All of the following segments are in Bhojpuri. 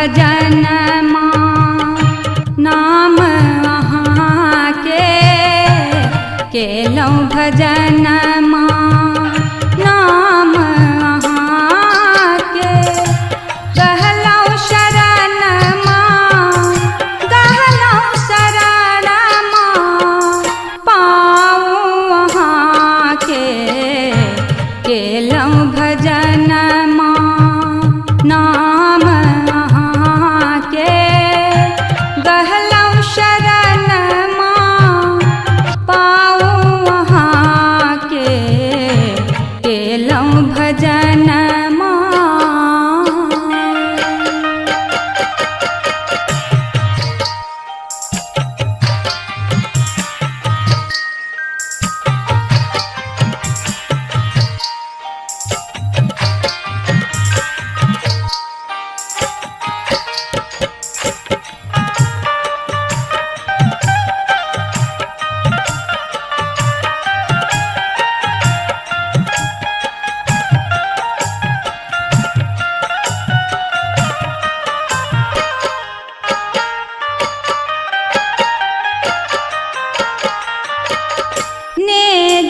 भजन माँ नाम अहाँ केलौं भजन माँ नाम अहाँ के गहलौं शरण माँ गहलौं शरण माँ पाऊँ अहाँ के केलौं भजन माँ नाम अहाँ के गहलौं शरण माँ पाऊँ अहाँ के केलौं भजन माँ। ने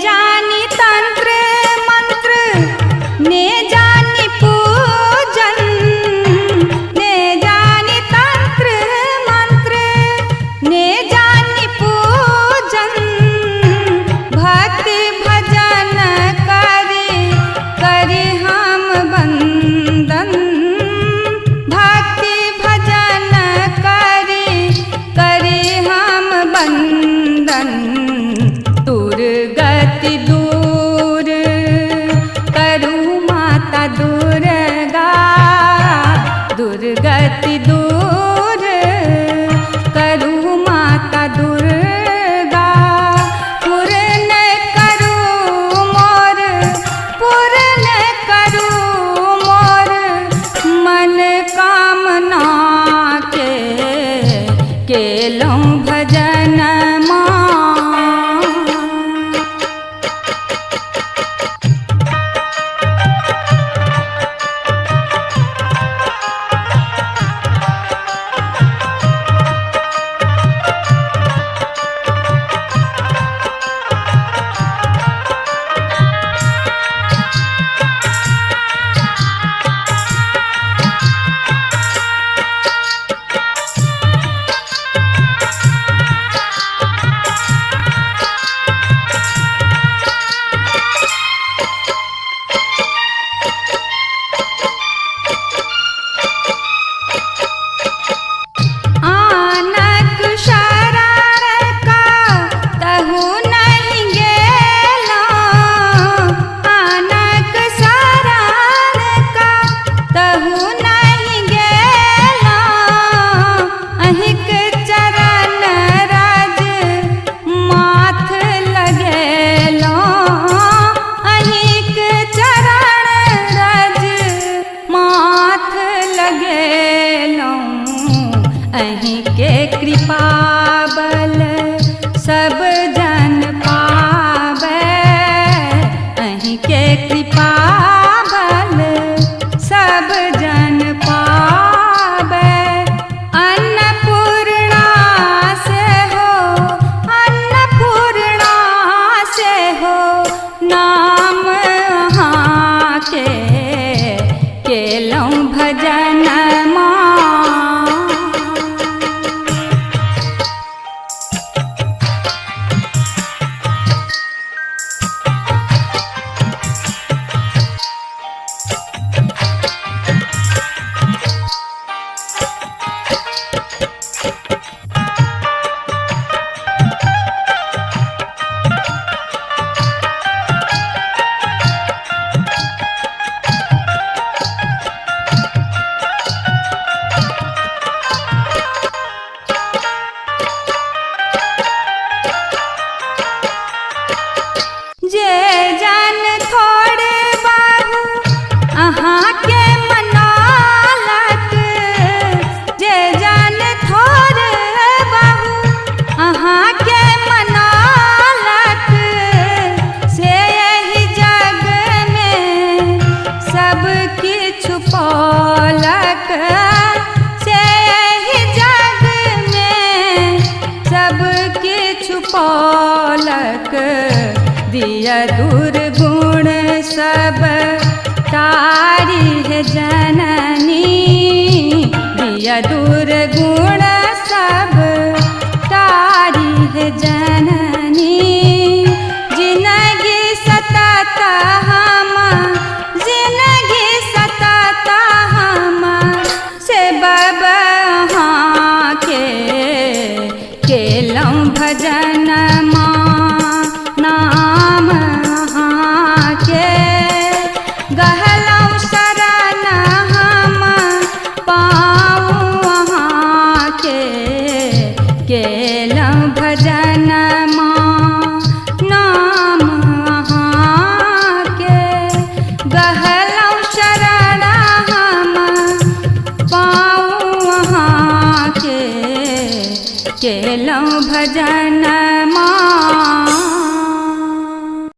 जानी तंत्र मंत्र ने जानी पूजन ने जानी तंत्र मंत्र ने जानी पूजन भक्ति भजन करी हम बंदन भक्ति भजन करी हम बंदन दुर्गति दूर करू माता दुर्गा दुर्गति दूर करू माता दुर्गा पूर्ण करू मोर मन कामना के केलौं भजन माँ। अहीं के कृपा बल सब जन पावे अहीं के कृपा बल सब जन पावे अन्नपूर्णा से हो नाम अहाँ के केलौं भजन माँ। जे जन थोड़े बाहु अहाँ के मनालक जे जन थोड़े बाहु अहाँ के मनालक से यही जग में सब किछु पौलक से मोहक दिया दुर्गुण सब तारी है जननी दिया दुर्गुण सब तारी है जननी जिंदगी सतत हम जिंदगी सतत हम से बबहा के केलौं भजन नाम के गहलौं शरण हम पाऊँ के केलौं भजन नाम के गहलौं शरण हम पाऊँ के केलौं भजन